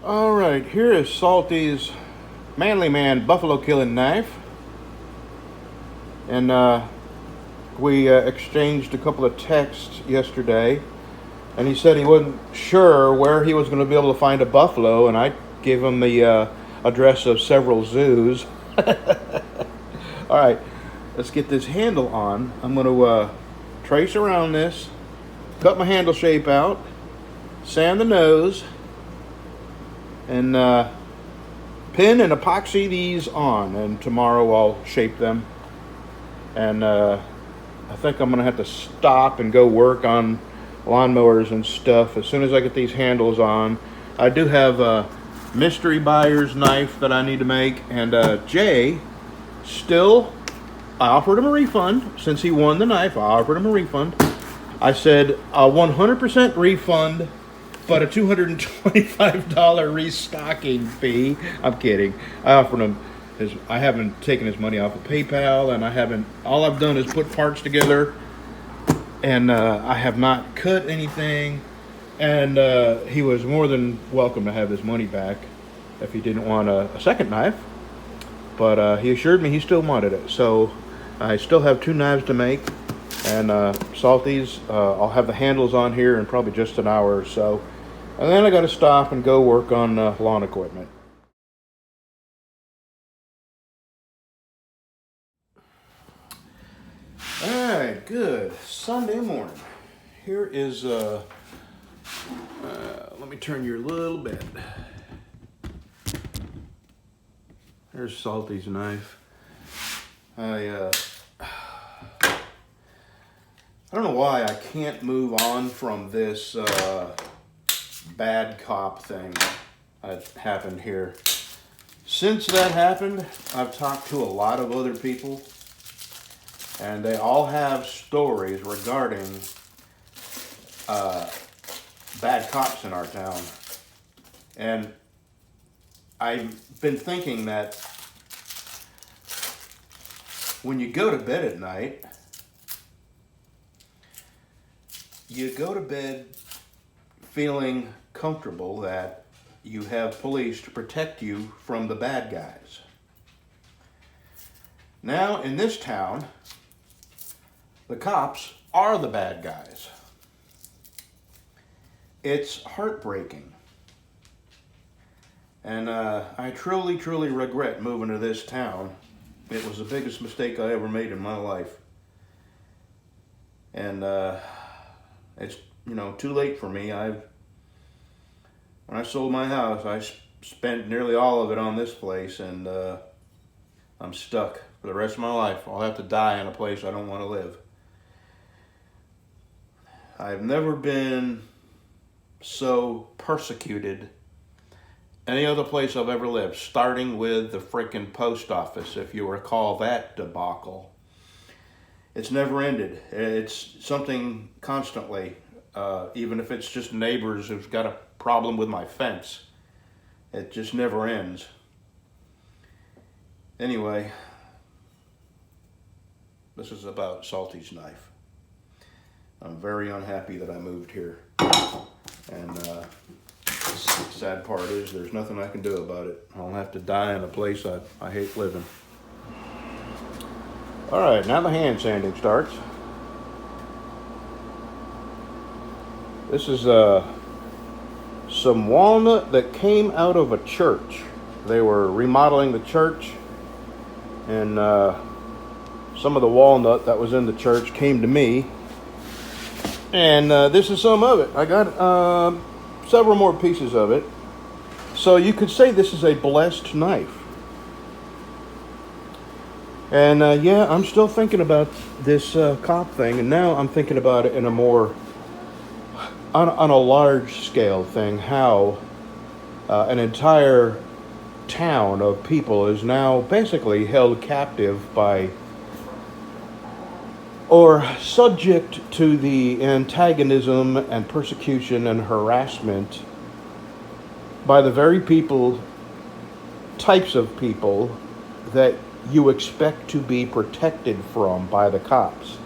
All right, here is Salty's Manly Man buffalo killing knife, and we exchanged a couple of texts yesterday, and he said he wasn't sure where he was going to be able to find a buffalo, and I gave him the address of several zoos. All right, let's get this handle on. I'm going to trace around this, cut my handle shape out, sand the nose, and pin and epoxy these on, and tomorrow I'll shape them. And I think I'm going to have to stop and go work on lawnmowers and stuff as soon as I get these handles on. I do have a mystery buyer's knife that I need to make, and Jay still, I offered him a refund since he won the knife. I offered him a refund. I said a 100% refund, but a $225 restocking fee. I'm kidding. I offered him I haven't taken his money off of PayPal, and all I've done is put parts together, and I have not cut anything, and he was more than welcome to have his money back if he didn't want a second knife, but he assured me he still wanted it. So I still have 2 knives to make, and Salty's, I'll have the handles on here in probably just an hour or so. And then I got to stop and go work on lawn equipment. All right, good Sunday morning. Here is, let me turn you a little bit. There's Salty's knife. I don't know why I can't move on from this bad cop thing that happened here. Since that happened, I've talked to a lot of other people, and they all have stories regarding bad cops in our town. And I've been thinking that when you go to bed at night, you go to bed feeling comfortable that you have police to protect you from the bad guys. Now, in this town, the cops are the bad guys. It's heartbreaking. And I truly, truly regret moving to this town. It was the biggest mistake I ever made in my life. And it's, too late for me. When I sold my house, I spent nearly all of it on this place, and I'm stuck for the rest of my life. I'll have to die in a place I don't want to live. I've never been so persecuted any other place I've ever lived, starting with the frickin' post office, if you recall that debacle. It's never ended. It's something constantly, even if it's just neighbors who've got a problem with my fence. It just never ends. Anyway, this is about Salty's knife. I'm very unhappy that I moved here. And the sad part is there's nothing I can do about it. I'll have to die in a place I hate living. All right, now the hand sanding starts. This is some walnut that came out of a church. They were remodeling the church, and some of the walnut that was in the church came to me. And this is some of it. I got several more pieces of it. So you could say this is a blessed knife. And yeah, I'm still thinking about this cop thing, and now I'm thinking about it in a more, on a large scale thing, how an entire town of people is now basically held captive by, or subject to the antagonism and persecution and harassment by the very types of people that you expect to be protected from by the cops.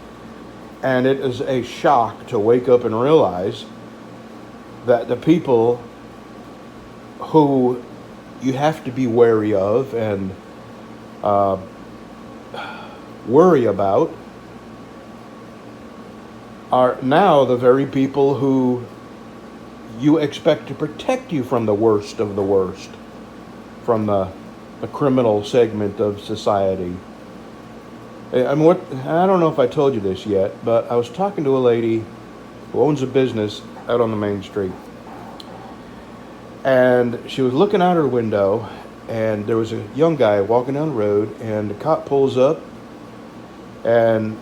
And it is a shock to wake up and realize that the people who you have to be wary of and worry about are now the very people who you expect to protect you from the worst of the worst, from the criminal segment of society. I mean, I don't know if I told you this yet, but I was talking to a lady who owns a business out on the main street. And she was looking out her window, and there was a young guy walking down the road, and the cop pulls up, and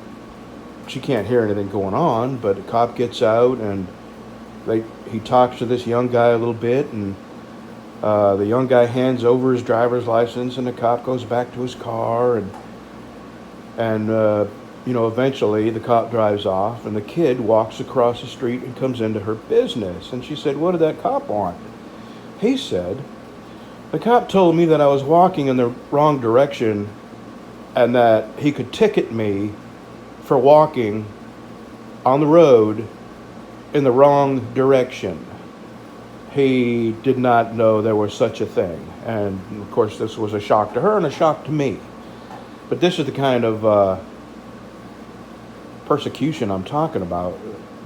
she can't hear anything going on, but the cop gets out, and he talks to this young guy a little bit, and the young guy hands over his driver's license, and the cop goes back to his car, and eventually the cop drives off, and the kid walks across the street and comes into her business. And she said, "What did that cop want?" He said, "The cop told me that I was walking in the wrong direction and that he could ticket me for walking on the road in the wrong direction. He did not know there was such a thing." And of course, this was a shock to her and a shock to me. But this is the kind of persecution I'm talking about.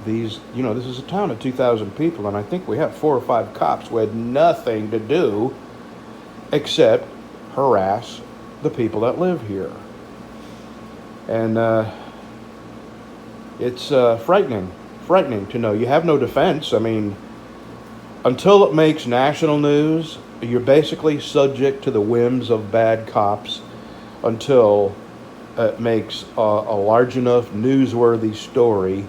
This is a town of 2,000 people, and I think we have 4 or 5 cops who had nothing to do except harass the people that live here. And it's frightening to know you have no defense. I mean, until it makes national news, you're basically subject to the whims of bad cops until it makes a large enough newsworthy story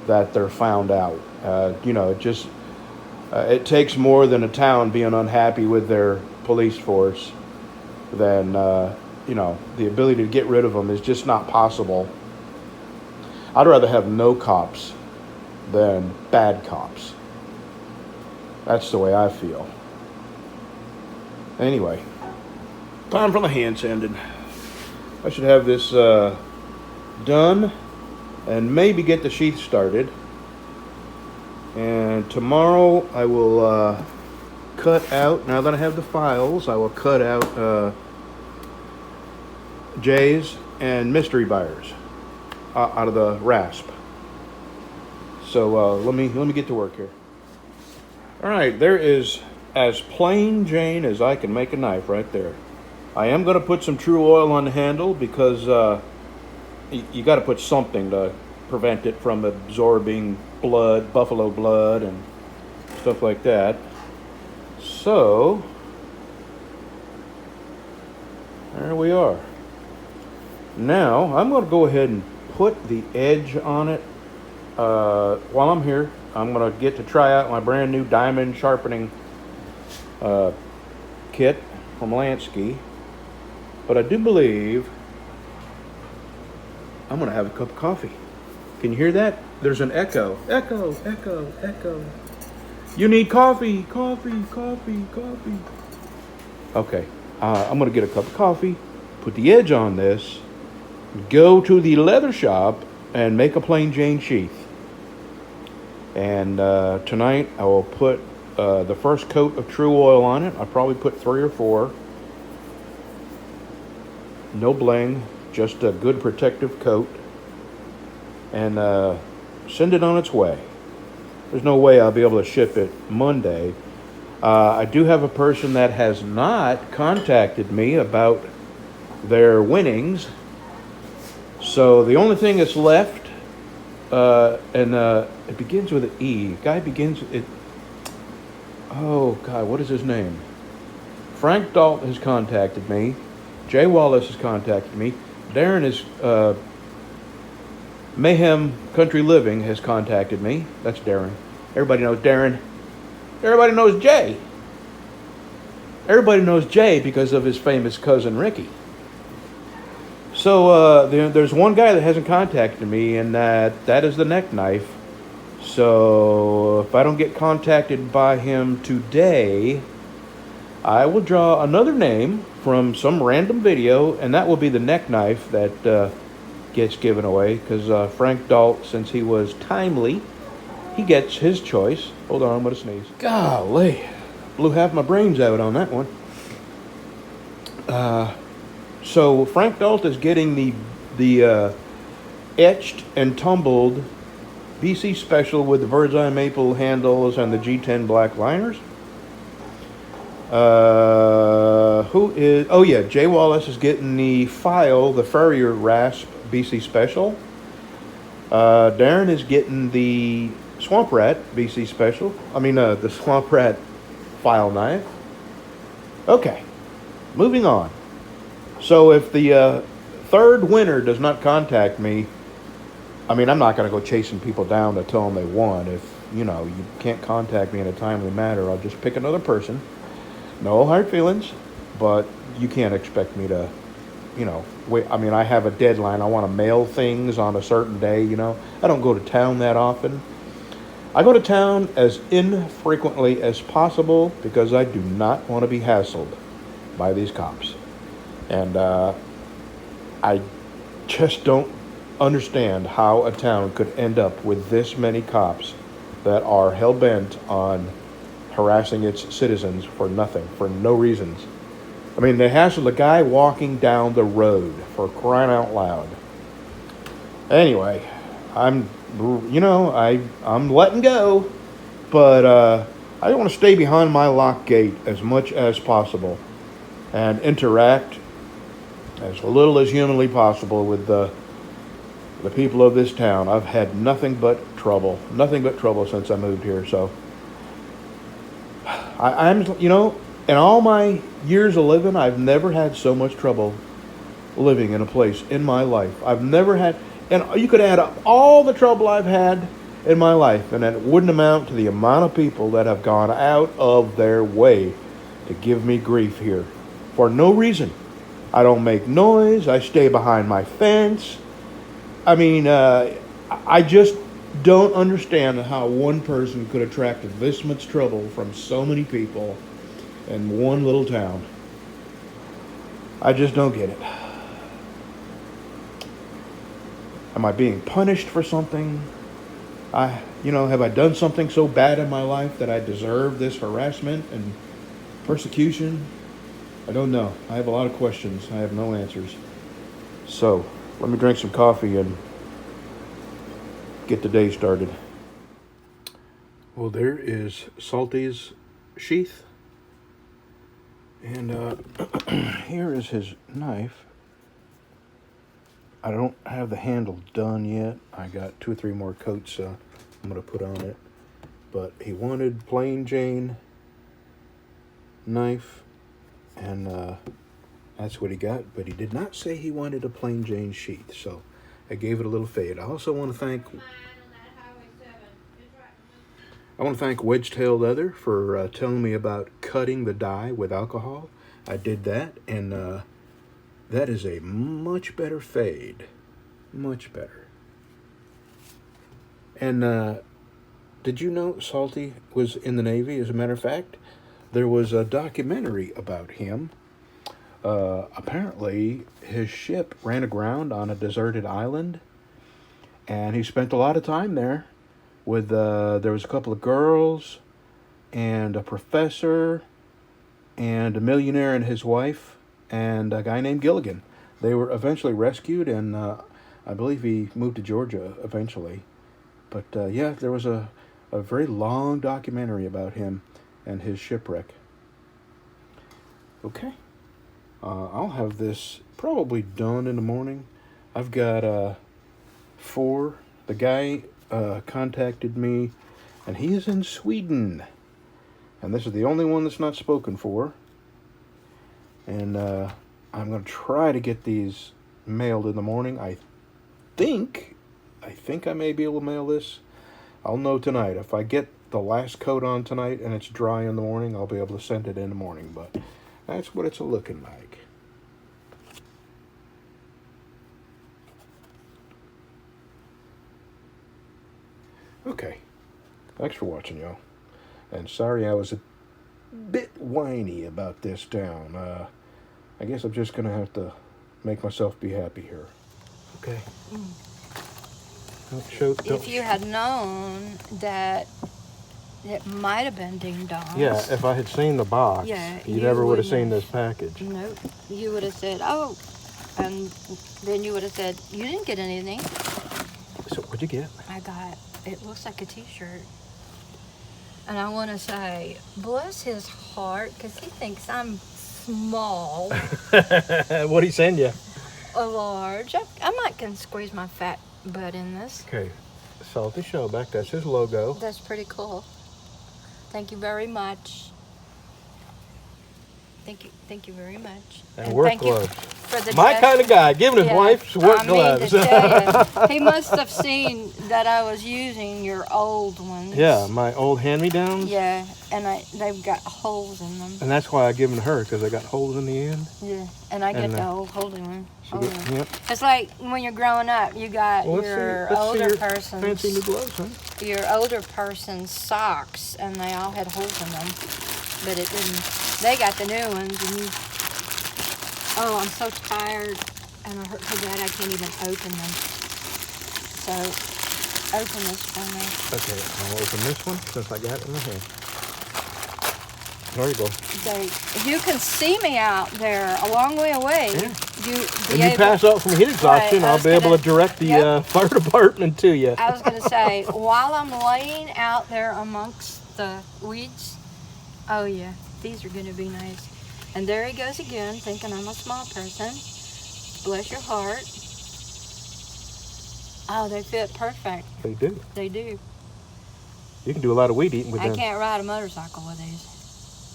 that they're found out. It takes more than a town being unhappy with their police force than, the ability to get rid of them is just not possible. I'd rather have no cops than bad cops. That's the way I feel. Anyway, time for the hand sanding. I should have this done and maybe get the sheath started. And tomorrow I will cut out, now that I have the files, I will cut out J's and mystery buyers out of the rasp. So let me get to work here. All right, there is as plain Jane as I can make a knife right there. I am going to put some True Oil on the handle because you got to put something to prevent it from absorbing blood, buffalo blood, and stuff like that. So there we are. Now I'm going to go ahead and put the edge on it. While I'm here, I'm going to get to try out my brand new diamond sharpening kit from Lansky. But I do believe I'm going to have a cup of coffee. Can you hear that? There's an echo. Echo, echo, echo. You need coffee, coffee, coffee, coffee. Okay, I'm going to get a cup of coffee, put the edge on this, go to the leather shop, and make a plain Jane sheath. And tonight I will put the first coat of True Oil on it. I'll probably put 3 or 4. No bling, just a good protective coat, and send it on its way. There's no way I'll be able to ship it Monday. I do have a person that has not contacted me about their winnings, so the only thing that's left, it begins with an E. Guy begins it. Oh God, what is his name? Frank Dalton has contacted me. Jay Wallace has contacted me. Darren is Mayhem Country Living has contacted me. That's Darren. Everybody knows Darren. Everybody knows Jay. Everybody knows Jay because of his famous cousin Ricky. So there's one guy that hasn't contacted me, and that is the neck knife. So if I don't get contacted by him today, I will draw another name from some random video, and that will be the neck knife that gets given away, because Frank Dalt, since he was timely, he gets his choice. Hold on, I'm going to sneeze. Golly. blew half my brains out on that one. So Frank Dalt is getting the etched and tumbled BC Special with the bird's eye maple handles and the G10 black liners. Who is? Oh yeah, Jay Wallace is getting the File, the Furrier Rasp BC Special. Darren is getting the Swamp Rat BC Special. The Swamp Rat file knife. Okay, moving on. So if the third winner does not contact me, I'm not going to go chasing people down to tell them they won. If, you can't contact me in a timely manner, I'll just pick another person. No hard feelings, but you can't expect me to, wait. I have a deadline. I want to mail things on a certain day, I don't go to town that often. I go to town as infrequently as possible because I do not want to be hassled by these cops. And I just don't understand how a town could end up with this many cops that are hell-bent on harassing its citizens for nothing, for no reasons. They hassled a guy walking down the road, for crying out loud. Anyway, I'm letting go, but I want to stay behind my lock gate as much as possible and interact as little as humanly possible with the people of this town. I've had nothing but trouble since I moved here. So I'm in all my years of living, I've never had so much trouble living in a place in my life. I've never had, and you could add up all the trouble I've had in my life, and it wouldn't amount to the amount of people that have gone out of their way to give me grief here for no reason. I don't make noise. I stay behind my fence. I just don't understand how one person could attract this much trouble from so many people in one little town. I just don't get it. Am I being punished for something? Have I done something so bad in my life that I deserve this harassment and persecution? I don't know. I have a lot of questions. I have no answers. So, let me drink some coffee and get the day started. Well, there is Salty's Sheath. And here is his knife. I don't have the handle done yet. I got 2 or 3 more coats I'm going to put on it. But he wanted plain Jane knife. And that's what he got. But he did not say he wanted a plain Jane sheath. So I gave it a little fade. I also want to thank Wedge-Tailed Leather for telling me about cutting the dye with alcohol. I did that, and that is a much better fade. Much better. And did you know Salty was in the Navy? As a matter of fact, there was a documentary about him. Apparently, his ship ran aground on a deserted island, and he spent a lot of time there with, there was a couple of girls, and a professor, and a millionaire and his wife, and a guy named Gilligan. They were eventually rescued, and I believe he moved to Georgia eventually. But yeah, there was a very long documentary about him and his shipwreck. Okay. I'll have this probably done in the morning. I've got 4. The guy contacted me, and he is in Sweden. And this is the only one that's not spoken for. And I'm going to try to get these mailed in the morning. I think I may be able to mail this. I'll know tonight. If I get the last coat on tonight and it's dry in the morning, I'll be able to send it in the morning. But that's what it's looking like. Okay. Thanks for watching, y'all. And sorry I was a bit whiny about this town. I guess I'm just going to have to make myself be happy here. Okay. If you had known that It might have been ding dongs. Yeah, if I had seen the box, Yeah, you you never would have wouldn't seen have. this package. Nope. You would have said, oh, and then you would have said, you didn't get anything. So what'd you get? I got, it looks like a t-shirt. And I want to say, bless his heart, because he thinks I'm small. What'd he send you? A large. I might can squeeze my fat butt in this. Okay, Salty Shellback, that's his logo. That's pretty cool. Thank you very much. Thank you very much. And work thank gloves. You for the My dress. kind of guy, giving his wife work gloves. To tell you, he must have seen that I was using your old ones. Yeah, my old hand-me-downs. Yeah, and they've got holes in them. And that's why I give them to her, because they got holes in the end. Yeah, and I get the old holy one. Yep. It's like when you're growing up, you got your older person's fancy new gloves, huh? Your older person's socks, and they all had holes in them, but it didn't. They got the new ones, and oh, I'm so tired, and I hurt so bad I can't even open them. So, open this for me. Okay, I'll open this one since I got it in my hand. There you go. You can see me out there a long way away. Yeah. You pass out from heat exhaustion, right, I'll be able to direct the fire department to you. I was going to say, while I'm laying out there amongst the weeds, oh yeah, these are going to be nice. And there he goes again, thinking I'm a small person. Bless your heart. Oh, they fit perfect. They do. They do. You can do a lot of weed eating with them. I can't ride a motorcycle with these.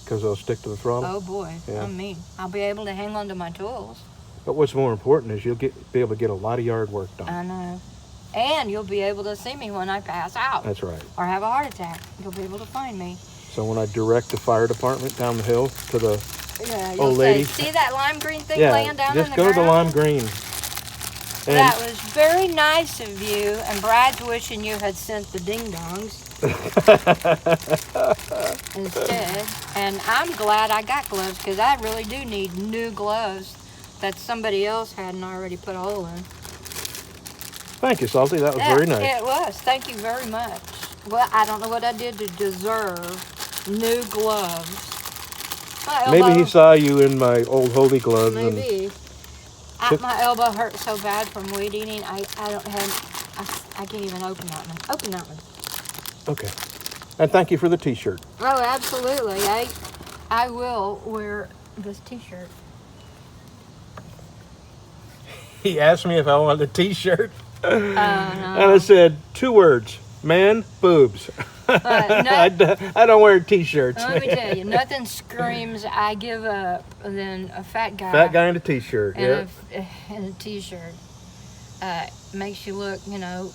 Because they'll stick to the throttle? Oh boy, yeah. I'm mean. I'll be able to hang on to my tools. But what's more important is you'll be able to get a lot of yard work done. I know. And you'll be able to see me when I pass out. That's right. Or have a heart attack. You'll be able to find me. So when I direct the fire department down the hill to the old lady. See that lime green thing laying down just on the go ground? to the lime green. And that was very nice of you, and Brad's wishing you had sent the ding-dongs instead. And I'm glad I got gloves, because I really do need new gloves that somebody else hadn't already put a hole in. Thank you, Salty. That was very nice. It was. Thank you very much. Well, I don't know what I did to deserve new gloves. Maybe he saw you in my old holy gloves. Maybe. My elbow hurts so bad from weed eating. I can't even open that one. Open that one. Okay. And thank you for the t-shirt. Oh, absolutely. I will wear this t-shirt. He asked me if I wanted a t-shirt. No. And I said 2 words. Man, boobs. No, I don't wear t-shirts. let me tell you, nothing screams I give up than a fat guy. Fat guy in a t-shirt, and a t-shirt. Makes you look,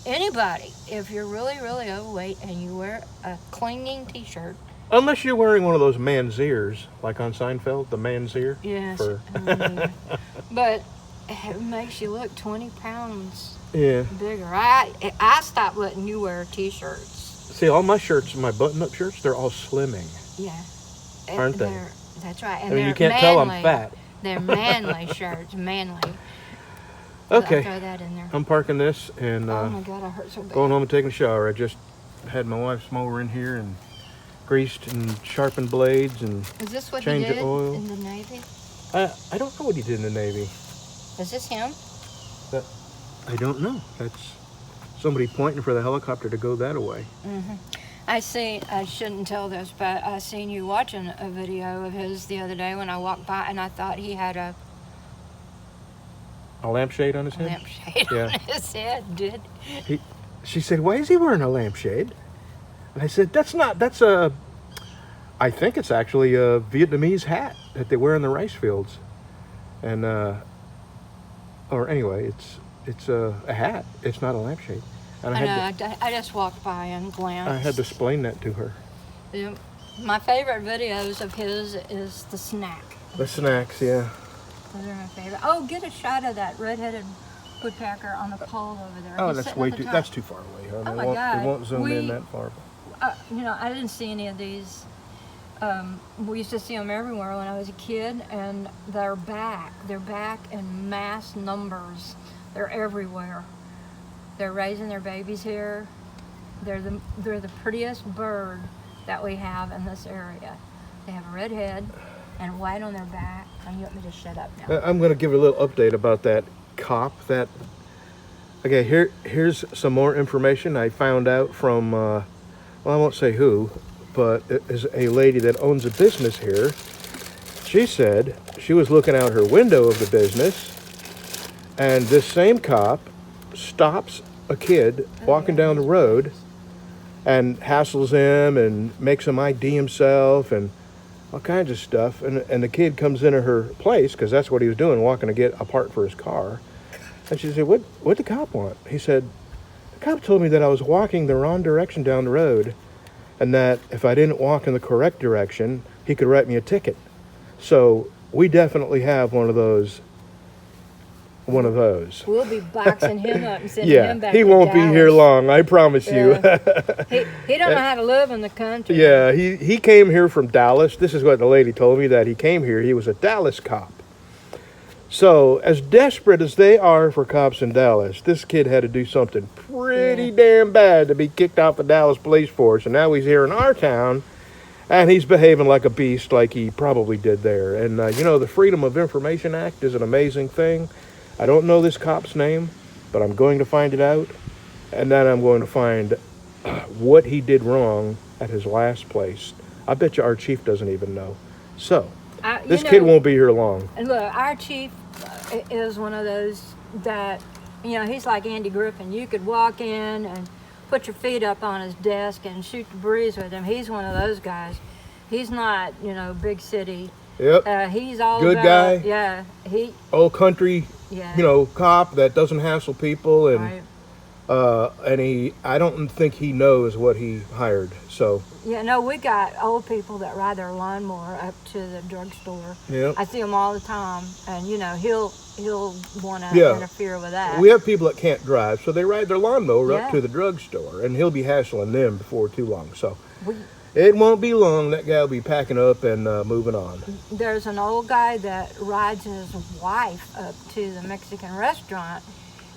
anybody, if you're really, really overweight and you wear a clinging t-shirt. Unless you're wearing one of those man's ears, like on Seinfeld, the man's ear. Yes. But it makes you look 20 pounds bigger. I stopped letting you wear t-shirts. See, all my shirts, my button-up shirts, they're all slimming. Yeah. Aren't they? That's right. And I mean, you can't manly. tell I'm fat. They're manly shirts, manly. Okay. I'll throw that in there. I'm parking this and oh my God, I hurt so bad. going home and taking a shower. I just had my wife's mower in here and greased and sharpened blades and Is this what changed he did the oil. in the Navy? I don't know what he did in the Navy. Is this him? I don't know. That's somebody pointing for the helicopter to go that way. Mm-hmm. I shouldn't tell this, but I seen you watching a video of his the other day when I walked by, and I thought he had a lampshade on his head? Lampshade on his head, did. She said, why is he wearing a lampshade? And I said, I think it's actually a Vietnamese hat that they wear in the rice fields. And, or anyway, it's a hat. It's not a lampshade. And I just walked by and glanced. I had to explain that to her. Yeah. My favorite videos of his is the snack. The snacks, yeah. Those are my favorite. Oh, get a shot of that red-headed woodpecker on the pole over there. Oh, that's too far away. Huh? Oh my God. It won't zoom in that far. I didn't see any of these. We used to see them everywhere when I was a kid, and they're back. They're back in mass numbers. They're everywhere. They're raising their babies here. They're the prettiest bird that we have in this area. They have a red head and white on their back. And you want me to shut up now? I'm going to give a little update about that cop. Okay, here's some more information I found out from, well, I won't say who, but it is a lady that owns a business here. She said she was looking out her window of the business, and this same cop stops a kid walking down the road and hassles him and makes him ID himself and all kinds of stuff. And the kid comes into her place, because that's what he was doing, walking to get a part for his car. And she said, what the cop want? He said, the cop told me that I was walking the wrong direction down the road, and that if I didn't walk in the correct direction, he could write me a ticket. So we definitely have one of those. We'll be boxing him up and sending Yeah, him back he to won't be Dallas. here long, I promise you. He don't know how to live in the country. Yeah, he came here from Dallas. This is what the lady told me, that he came here. He was a Dallas cop. So, as desperate as they are for cops in Dallas, this kid had to do something pretty damn bad to be kicked off the Dallas police force. And now he's here in our town, and he's behaving like a beast like he probably did there. And, the Freedom of Information Act is an amazing thing. I don't know this cop's name, but I'm going to find it out. And then I'm going to find what he did wrong at his last place. I bet you our chief doesn't even know. So, this kid won't be here long. And look, our chief is one of those that, he's like Andy Griffin. You could walk in and put your feet up on his desk and shoot the breeze with him. He's one of those guys. He's not, big city. Yep. He's all good about, guy. Yeah. Old country, cop that doesn't hassle people, and right. I don't think he knows what he hired. So yeah, no, we got old people that ride their lawnmower up to the drugstore. Yeah, I see him all the time, and he'll want to interfere with that. We have people that can't drive, so they ride their lawnmower up to the drugstore, and he'll be hassling them before too long. So it won't be long. That guy will be packing up and moving on. There's an old guy that rides his wife up to the Mexican restaurant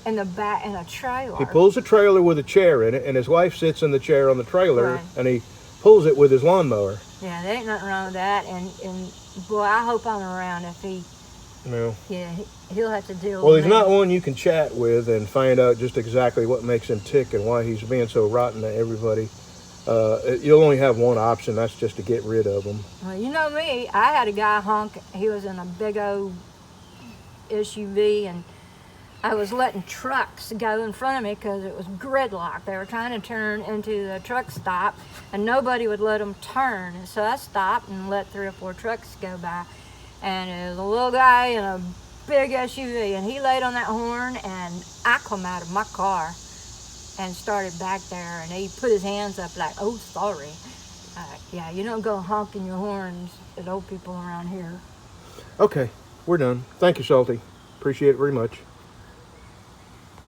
in the back in a trailer. He pulls a trailer with a chair in it, and his wife sits in the chair on the trailer, right. and he pulls it with his lawnmower. Yeah, there ain't nothing wrong with that. And boy, I hope I'm around if he. No. Yeah, he'll have to deal with Well, he's me. not one you can chat with and find out just exactly what makes him tick and why he's being so rotten to everybody. You'll only have one option. That's just to get rid of him. Well, you know me. I had a guy honk. He was in a big old SUV, and I was letting trucks go in front of me because it was gridlock. They were trying to turn into the truck stop, and nobody would let them turn. And so I stopped and let 3 or 4 trucks go by. And it was a little guy in a big SUV, and he laid on that horn, and I come out of my car and started back there, and he put his hands up like, oh, sorry. Yeah, you don't go honking your horns at old people around here. Okay, we're done. Thank you, Salty. Appreciate it very much.